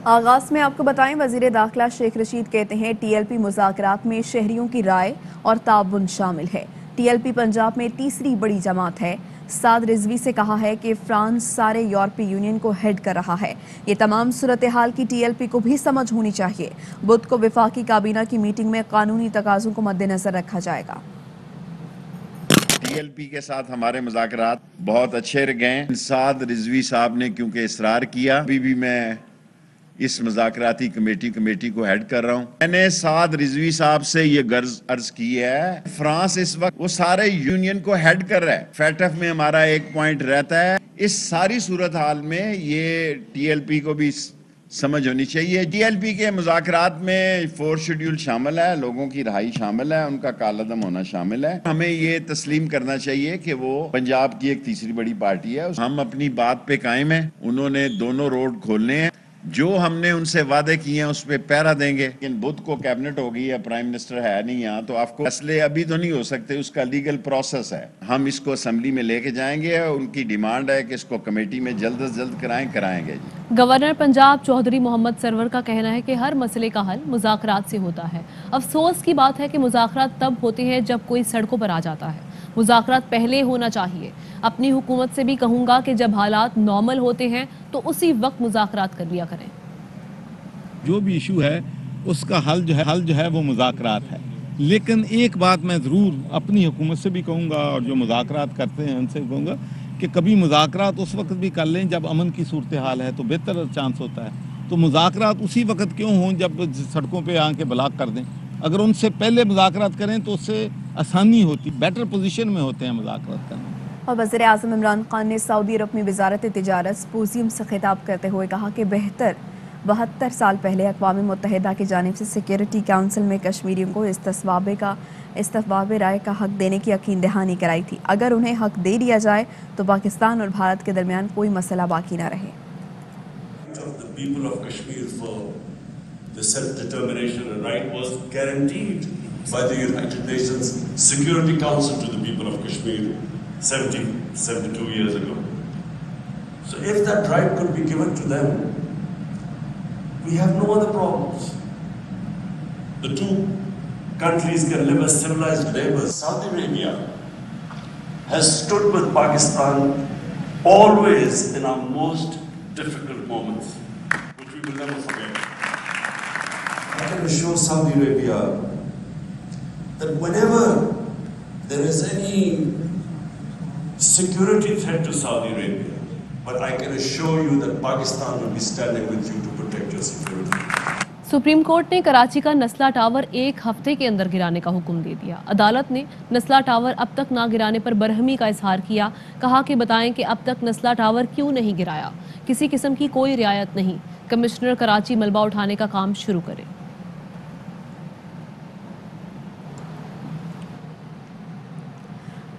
आगाज में आपको बताएं, वजीर दाखिला शेख रशीद कहते हैं टीएलपी मुज़ाकरात में शहरियों की राय और ताउन शामिल है। टीएलपी पंजाब में तीसरी बड़ी जमात है। साद रिजवी से कहा है कि फ्रांस सारे यूरोपीय यूनियन को हेड कर रहा है। ये तमाम सूरत हाल की टीएलपी को भी समझ होनी चाहिए। बुध को विफाकी काबीना की मीटिंग में कानूनी तकाज़ों को मद्देनजर रखा जाएगा। टीएलपी के साथ हमारे मुज़ाकरात बहुत अच्छे गए। साद रिजवी साहब ने क्योंकि इसरार किया, अभी भी मैं इस मुज़ाकराती कमेटी को हेड कर रहा हूं। मैंने साद रिजवी साहब से ये गर्ज अर्ज की है, फ्रांस इस वक्त वो सारे यूनियन को हेड कर रहा है। फैटफ में हमारा एक पॉइंट रहता है। इस सारी सूरत हाल में ये टीएलपी को भी समझ होनी चाहिए। टीएलपी के मुज़ाकरात में 4 शेड्यूल शामिल है, लोगों की रहाई शामिल है, उनका कालदम होना शामिल है। हमें ये तस्लीम करना चाहिए कि वो पंजाब की एक तीसरी बड़ी पार्टी है। हम अपनी बात पे कायम है। उन्होंने दोनों रोड खोलने हैं। जो हमने उनसे वादे किए हैं उस पर पहरा देंगे। लेकिन बुध को कैबिनेट होगी या प्राइम मिनिस्टर है नहीं यहाँ, तो आपको फैसले अभी तो नहीं हो सकते, उसका लीगल प्रोसेस है। हम इसको असेंबली में लेके जाएंगे। उनकी डिमांड है कि इसको कमेटी में जल्द से जल्द कराएंगे जी। गवर्नर पंजाब चौधरी मोहम्मद सरवर का कहना है कि हर मसले का हल मुज़ाकरात से होता है। अफसोस की बात है कि मुज़ाकरात तब होते हैं जब कोई सड़कों पर आ जाता है। मुज़ाकरात पहले होना चाहिए। अपनी हुकूमत से भी कहूँगा कि जब हालात नॉर्मल होते हैं तो उसी वक्त मुज़ाकरात कर लिया करें। जो भी इशू है उसका हल जो है वो मुज़ाकरात है। लेकिन एक बात मैं ज़रूर अपनी हुकूमत से भी कहूँगा और जो मुज़ाकरात करते हैं उनसे कहूँगा कि कभी मुज़ाकरात उस वक्त भी कर लें जब अमन की सूरत हाल है, तो बेहतर चांस होता है। तो मुज़ाकरात उसी वक्त क्यों हों जब सड़कों पे आके ब्लॉक कर दें। अगर उनसे पहले मुज़ाकरात करें तो उससे आसानी होती, बेटर पोजीशन में होते हैं मुज़ाकरात करने। और वज़ीर आज़म इमरान खान ने सऊदी अरब में वज़ारत तिजारत सिम्पोजियम से खिताब करते हुए कहा कि 72 साल पहले अक़वाम मुत्तहिदा की जानिब से सिक्योरिटी काउंसिल में कश्मीरियों को इस्तफ़ाब राय का हक देने की यकीन दहानी कराई थी। अगर उन्हें हक दे दिया जाए तो पाकिस्तान और भारत के दरमियान कोई मसला बाकी ना रहे। The self-determination and right was guaranteed by the United Nations Security Council to the people of Kashmir 72 years ago. So if that right could be given to them, we have no other problems. The two countries can live as civilized neighbors. Saudi Arabia has stood with Pakistan always in our most difficult moments, which we will never forget. I can assure Saudi Arabia that whenever there is any security threat to Saudi Arabia, but I can assure you that Pakistan will be standing with you to protect your security. Supreme court ने कराची का नस्ला tower 1 हफ्ते के अंदर गिराने का हुक्म दे दिया। अदालत ने नस्ला टावर अब तक ना गिराने पर बरहमी का इजहार किया। कहा कि बताएं कि अब तक नस्ला टावर क्यों नहीं गिराया। किसी किस्म की कोई रियायत नहीं। कमिश्नर कराची मलबा उठाने का काम शुरू करें।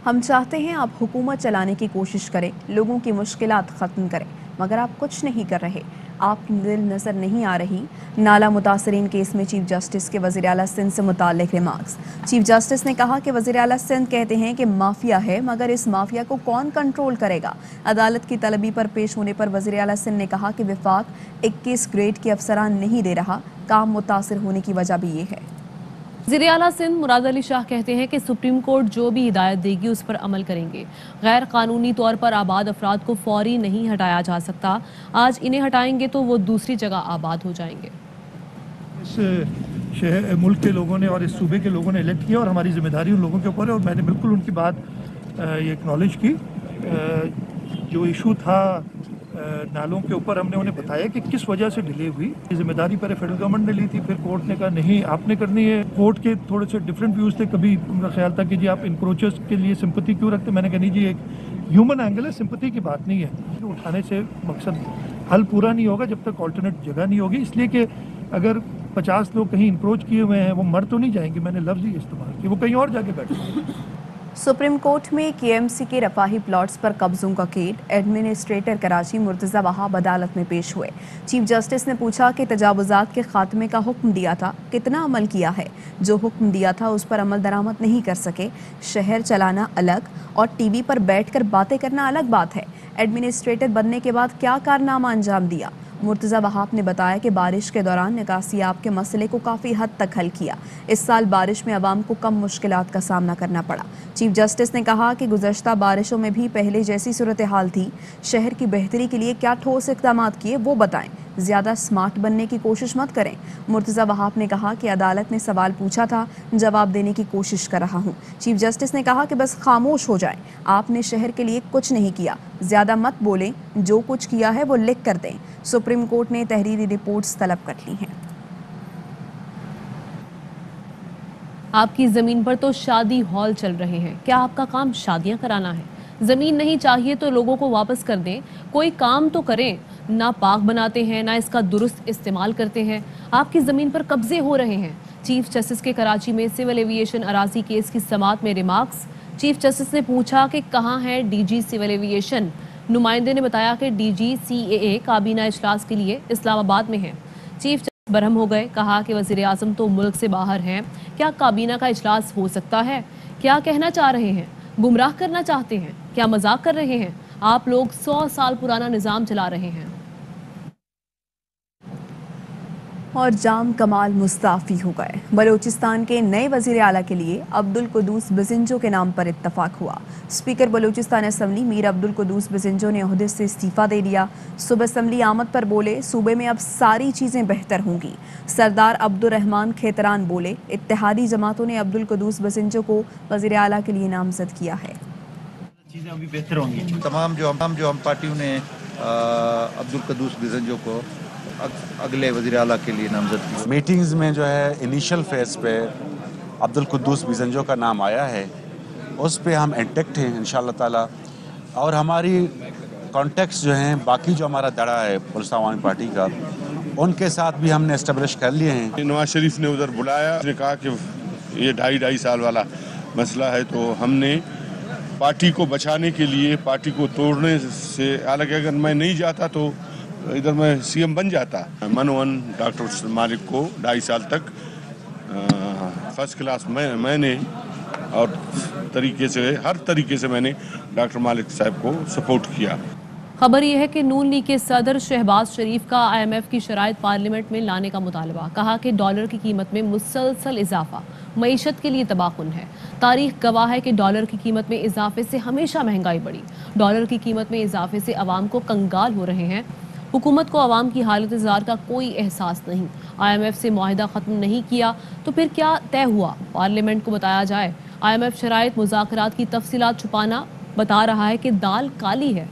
हम चाहते हैं आप हुकूमत चलाने की कोशिश करें, लोगों की मुश्किलात ख़त्म करें, मगर आप कुछ नहीं कर रहे। आप दिल नज़र नहीं आ रही। नाला मुतासरीन केस में चीफ जस्टिस के वज़ीर आला सिंध से मुताल्लिक़ रिमार्क्स। चीफ जस्टिस ने कहा कि वज़ीर आला सिंध कहते हैं कि माफिया है, मगर इस माफिया को कौन कंट्रोल करेगा। अदालत की तलबी पर पेश होने पर वज़ीर आला सिंध ने कहा कि विफाक 21 ग्रेड के अफसरान नहीं दे रहा। काम मुतासर होने की वजह भी ये है। वज़ीर आला सिंध मुराद अली शाह कहते हैं कि सुप्रीम कोर्ट जो भी हिदायत देगी उस पर अमल करेंगे। गैर कानूनी तौर पर आबाद अफराद को फौरी नहीं हटाया जा सकता। आज इन्हें हटाएंगे तो वो दूसरी जगह आबाद हो जाएंगे। इस शहर मुल्क के लोगों ने और इस सूबे के लोगों ने इलेक्ट किया और हमारी जिम्मेदारी उन लोगों के ऊपर है। और मैंने बिल्कुल उनकी बात ये एक्नॉलेज की। जो इशू था नालों के ऊपर, हमने उन्हें बताया कि किस वजह से डिले हुई। जिम्मेदारी पर फेडरल गवर्नमेंट ने ली थी, फिर कोर्ट ने कहा नहीं आपने करनी है। कोर्ट के थोड़े से डिफरेंट व्यूज़ थे। कभी उनका ख्याल था कि जी आप इंक्रोचर्स के लिए सिंपैथी क्यों रखते। मैंने कहा नहीं जी, एक ह्यूमन एंगल है, सिंपैथी की बात नहीं है। उठाने से मकसद हल पूरा नहीं होगा जब तक ऑल्टरनेट जगह नहीं होगी। इसलिए कि अगर 50 लोग कहीं इंक्रोच किए हुए हैं, वो मर तो नहीं जाएंगे, मैंने लफ्ज़ ही इस्तेमाल किया, वो कहीं और जाके बैठे। सुप्रीम कोर्ट में केएमसी के रफाही प्लॉट्स पर कब्जों का केस। एडमिनिस्ट्रेटर कराची मुर्तज़ा वहाब अदालत में पेश हुए। चीफ जस्टिस ने पूछा कि तजावुज़ात के खात्मे का हुक्म दिया था, कितना अमल किया है। जो हुक्म दिया था उस पर अमल दरामद नहीं कर सके। शहर चलाना अलग और टीवी पर बैठकर बातें करना अलग बात है। एडमिनिस्ट्रेटर बनने के बाद क्या कारनामा अंजाम दिया। मुर्तज़ा वहाब ने बताया कि बारिश के दौरान निकासियाब के मसले को काफ़ी हद तक हल किया। इस साल बारिश में आवाम को कम मुश्किलात का सामना करना पड़ा। चीफ जस्टिस ने कहा कि गुज़श्ता बारिशों में भी पहले जैसी सूरत हाल थी। शहर की बेहतरी के लिए क्या ठोस इक़दाम किए वो बताएं, ज़्यादा स्मार्ट बनने की कोशिश मत करें। मुर्तज़ा वहाब ने कहा कि अदालत ने सवाल पूछा था, जवाब देने की कोशिश कर रहा हूँ। चीफ जस्टिस ने कहा कि बस खामोश हो जाएं, आपने शहर के लिए कुछ नहीं किया, ज़्यादा मत बोलें, जो कुछ किया है वो लिख कर दें। सुप्रीम कोर्ट ने तहरीरी रिपोर्ट्स तलब कर ली हैं। आपकी जमीन पर तो शादी हॉल चल रहे हैं, क्या आपका काम शादियां कराना है? जमीन नहीं चाहिए तो लोगों को वापस कर दें, कोई काम तो करें। ना पार्क बनाते हैं, ना इसका दुरुस्त इस्तेमाल करते हैं। आपकी जमीन पर कब्जे हो रहे हैं। चीफ जस्टिस के कराची में सिविल एविएशन अराजी केस की समाअत में रिमार्क्स। चीफ जस्टिस ने पूछा कि कहां है डीजी सिविल एविएशन। नुमाइंदे ने बताया कि डीजी सीएए काबीना इजलास के लिए इस्लामाबाद में है। चीफ जस्टिस बरहम हो गए, कहा कि वज़ीर आज़म तो मुल्क से बाहर हैं, क्या काबीना का इजलास हो सकता है? क्या कहना चाह रहे हैं? गुमराह करना चाहते हैं? क्या मजाक कर रहे हैं? आप लोग 100 साल पुराना निज़ाम चला रहे हैं। और जाम कमाल मुस्ताफ़ी हो गए। बलूचिस्तान के नए वज़ीर आला के लिए अब्दुल कुद्दूस बिज़िंजो के नाम पर इत्तफाक हुआ। स्पीकर बलूचिस्तान असम्बली मीर अब्दुल कुद्दूस बिज़िंजो ने ओहदे से इस्तीफ़ा दे दिया। सुबह असम्बली आमद पर बोले, सूबे में अब सारी चीज़ें बेहतर होंगी। सरदार अब्दुर्रहमान खेतरान बोले, इत्तेहादी जमातों ने अब्दुल कुद्दूस बिज़िंजो को वज़ीर आला के लिए नामज़द किया है। चीज़ें अभी बेहतर होंगी। तमाम जो हम पार्टियों ने अब्दुल कुद्दूस बिज़िंजो को अगले वज़ीर आला के लिए नामज़द किया। मीटिंग्स में जो है इनिशियल फेज पे अब्दुल कुद्दूस बिज़िंजो का नाम आया है, उस पे हम इंटेक्ट हैं इंशाअल्लाह ताला। और हमारी कॉन्टेक्ट्स जो हैं, बाकी जो हमारा दड़ा है बलूचिस्तान अवामी पार्टी का, उनके साथ भी हमने इस्टेब्लिश कर लिए हैं। नवाज शरीफ ने उधर बुलाया, उसने कहा कि ये 2.5 साल वाला मसला है, तो हमने पार्टी को बचाने के लिए, पार्टी को तोड़ने से, हालांकि अगर मैं नहीं जाता तो इधर मैं सीएम बन जाता। मनोवन डॉक्टर मालिक को 2.5 साल तक फर्स्ट क्लास मैंने और हर तरीके से मैंने डॉक्टर मालिक साहब को सपोर्ट किया। खबर यह है कि नून लीग के सदर शहबाज शरीफ का IMF की शराइत पार्लियामेंट में लाने का मुतालबा। कहा कि डॉलर की कीमत में मुसलसल इजाफा मईशत के लिए तबाहकुन है। तारीख गवाह है कि डॉलर की कीमत में इजाफे से हमेशा महंगाई बढ़ी। डॉलर की कीमत में इजाफे से अवाम को कंगाल हो रहे हैं। हुकूमत को अवाम की हालत ज़ार का कोई एहसास नहीं। IMF से मुआहिदा ख़त्म नहीं किया तो फिर क्या तय हुआ? पार्लियामेंट को बताया जाए। IMF शराइत मुज़ाकरात की तफसीलात छुपाना बता रहा है कि दाल काली है।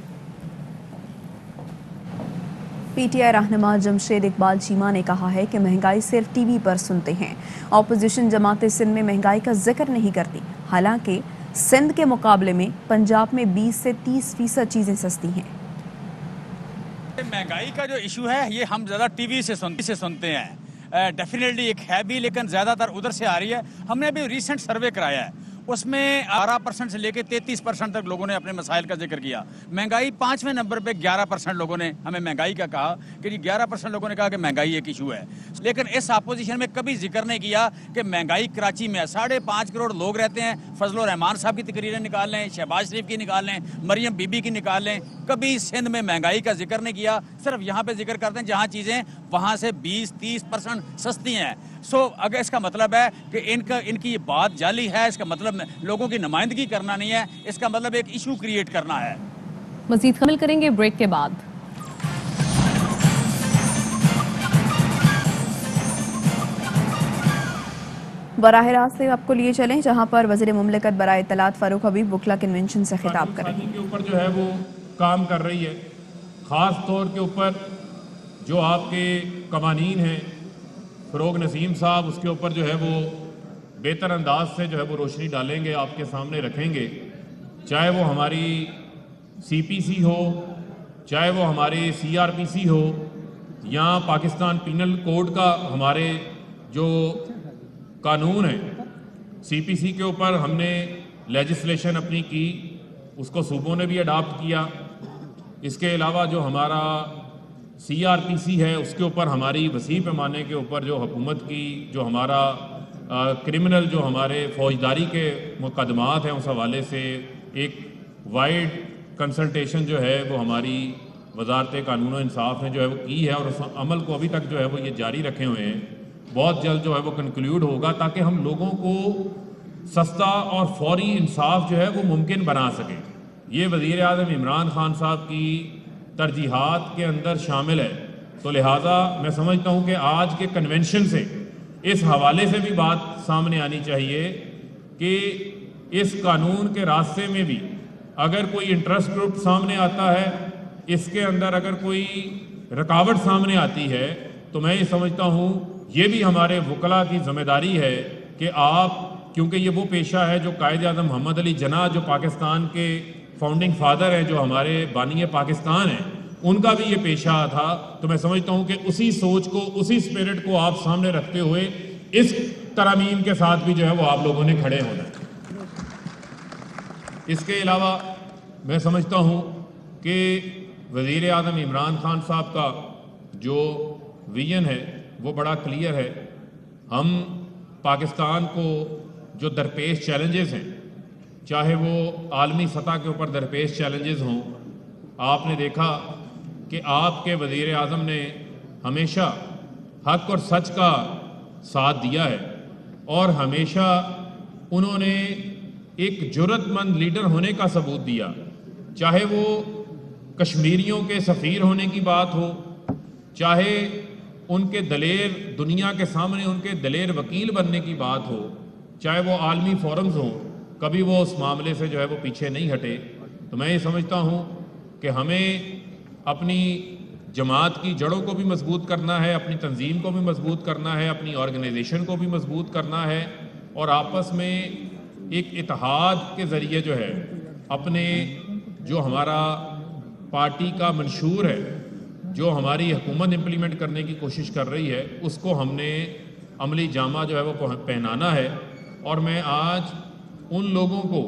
PTI रहनुमा जमशेद इकबाल चीमा ने कहा है कि महंगाई सिर्फ टीवी पर सुनते हैं। ऑपोजिशन जमातें सिंध में महंगाई का जिक्र नहीं करती। हालांकि सिंध के मुकाबले में पंजाब में 20 से 30% चीज़ें सस्ती हैं। महंगाई का जो इशू है ये हम ज़्यादा टीवी से सुनते हैं। डेफिनेटली एक है भी, लेकिन ज़्यादातर उधर से आ रही है। हमने अभी रिसेंट सर्वे कराया है, उसमें 12% से लेकर 33% तक लोगों ने अपने मसाइल का जिक्र किया। महंगाई 5वें नंबर पे 11% लोगों ने हमें महंगाई का कहा कि 11% लोगों ने कहा कि महंगाई एक इशू है। लेकिन इस अपोजिशन में कभी जिक्र नहीं किया कि महंगाई कराची में 5.5 करोड़ लोग रहते हैं। फजल रहमान साहब की तकरीरें निकाल लें, शहबाज शरीफ की निकाल लें, मरियम बीबी की निकाल लें, कभी सिंध में महंगाई का जिक्र नहीं किया। सिर्फ यहाँ पे जिक्र करते हैं जहाँ चीज़ें वहाँ से 20-30% सस्ती हैं। सो अगर इसका मतलब है कि इनकी बात जाली है, इसका मतलब लोगों की नुमाइंदगी करना नहीं है, इसका मतलब एक इशू क्रिएट करना है। मजीद कमल करेंगे ब्रेक के बाद। बराह रास्त से आपको लिए चलें जहां पर वज़ीर मुमलिकत बराए इत्तलात फारूक हबीब बुखला कन्वेंशन से खिताब करेंगे। के ऊपर जो है वो काम कर रही है, ख़ास तौर के ऊपर जो आपके कवानीन हैं, फ़रोग नसीम साहब उसके ऊपर जो है वो बेहतर अंदाज से जो है वो रोशनी डालेंगे, आपके सामने रखेंगे। चाहे वो हमारी CPC हो, चाहे वो हमारी CRPC हो, या पाकिस्तान पीनल कोड का हमारे जो कानून है, CPC के ऊपर हमने लेजिस्लेशन अपनी की, उसको सूबों ने भी अडॉप्ट किया। इसके अलावा जो हमारा CRPC है उसके ऊपर हमारी वसी पैमाने के ऊपर जो हुकूमत की जो हमारा क्रिमिनल जो हमारे फौजदारी के मुकदमात हैं उस हवाले से एक वाइड कंसल्टेशन जो है वो हमारी वजारत कानून और इंसाफ ने जो है वो की है और उस अमल को अभी तक जो है वो ये जारी रखे हुए हैं, बहुत जल्द जो है वो कंक्लूड होगा ताकि हम लोगों को सस्ता और फौरी इंसाफ जो है वो मुमकिन बना सकें। ये वज़ीर आज़म इमरान खान साहब की तरजीहात के अंदर शामिल है। तो लिहाजा मैं समझता हूँ कि आज के कन्वेंशन से इस हवाले से भी बात सामने आनी चाहिए कि इस कानून के रास्ते में भी अगर कोई इंटरेस्ट ग्रुप सामने आता है, इसके अंदर अगर कोई रुकावट सामने आती है, तो मैं ये समझता हूँ ये भी हमारे वकला की जिम्मेदारी है कि आप, क्योंकि ये वो पेशा है जो कायद आज़म मोहम्मद अली जिन्ना जो पाकिस्तान के फाउंडिंग फादर हैं, जो हमारे बानी पाकिस्तान हैं, उनका भी ये पेशा था। तो मैं समझता हूँ कि उसी सोच को, उसी स्पिरिट को आप सामने रखते हुए इस तरमीम के साथ भी जो है वो आप लोगों ने खड़े होना है। इसके अलावा मैं समझता हूँ कि वज़ीर आज़म इमरान खान साहब का जो विजन है वो बड़ा क्लियर है। हम पाकिस्तान को जो दरपेश चैलेंजेस हैं, चाहे वो आलमी सतह के ऊपर दरपेश चैलेंजेस हों, आपने देखा कि आपके वज़ीर आज़म ने हमेशा हक और सच का साथ दिया है और हमेशा उन्होंने एक जुर्रतमंद लीडर होने का सबूत दिया, चाहे वो कश्मीरियों के सफ़ीर होने की बात हो, चाहे उनके दलेर दुनिया के सामने उनके दलेर वकील बनने की बात हो, चाहे वो आलमी फोरम्स हों, कभी वो उस मामले से जो है वो पीछे नहीं हटे। तो मैं ये समझता हूँ कि हमें अपनी जमात की जड़ों को भी मजबूत करना है, अपनी तंजीम को भी मजबूत करना है, अपनी ऑर्गेनाइजेशन को भी मजबूत करना है और आपस में एक इत्तेहाद के ज़रिए जो है अपने जो हमारा पार्टी का मंशूर है, जो हमारी हुकूमत इम्प्लीमेंट करने की कोशिश कर रही है, उसको हमने अमली जामा जो है वो पहनाना है। और मैं आज उन लोगों को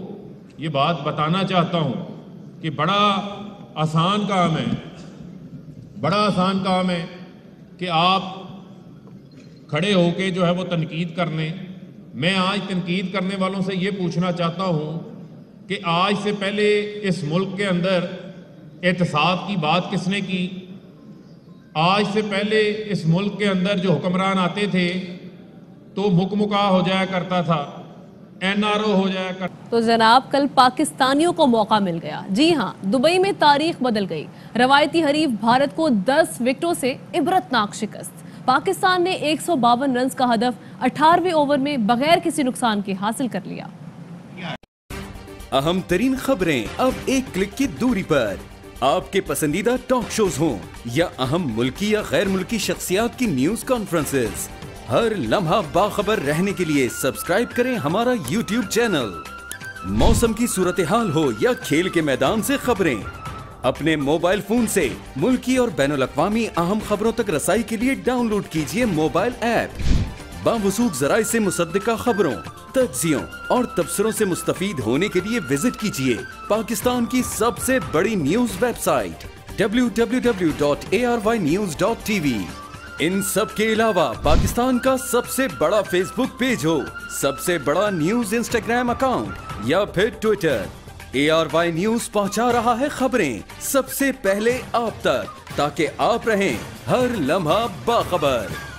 ये बात बताना चाहता हूँ कि बड़ा आसान काम है कि आप खड़े होके जो है वो तनकीद करने। मैं आज तनकीद करने वालों से ये पूछना चाहता हूँ कि आज से पहले इस मुल्क के अंदर एहतसाब की बात किसने की? आज से पहले इस मुल्क के अंदर जो हुक्मरान आते थे तो मुकमुका हो जाया करता था, NRO हो जाया करता। तो जनाब, कल पाकिस्तानियों को मौका मिल गया। जी हाँ, दुबई में तारीख बदल गई। रवायती हरीफ भारत को 10 विकेटों से इबरतनाक शिकस्त। पाकिस्तान ने 152 रन का हदफ 18वें ओवर में बगैर किसी नुकसान के हासिल कर लिया। अहम तरीन खबरें अब एक क्लिक की दूरी पर। आपके पसंदीदा टॉक शोज हों या अहम मुल्की या गैर मुल्की शख्सियात की न्यूज कॉन्फ्रेंसेस, हर लम्हा बाखबर रहने के लिए सब्सक्राइब करें हमारा YouTube चैनल। मौसम की सूरत हाल हो या खेल के मैदान से खबरें, अपने मोबाइल फोन से मुल्की और बैनुल अक़वामी अहम खबरों तक रसाई के लिए डाउनलोड कीजिए मोबाइल ऐप। बावसूख ज़राए से मुसद्दिका खबरों, तज्ज़ियों और तबसरों से मुस्तफीद होने के लिए विजिट कीजिए पाकिस्तान की सबसे बड़ी न्यूज वेबसाइट www.arYnews.tv। इन सब के अलावा पाकिस्तान का सबसे बड़ा फेसबुक पेज हो, सबसे बड़ा न्यूज इंस्टाग्राम अकाउंट या फिर ट्विटर, ARY न्यूज पहुंचा रहा है खबरें सबसे पहले आप तक, ताकि आप रहें हर लम्हा बाखबर।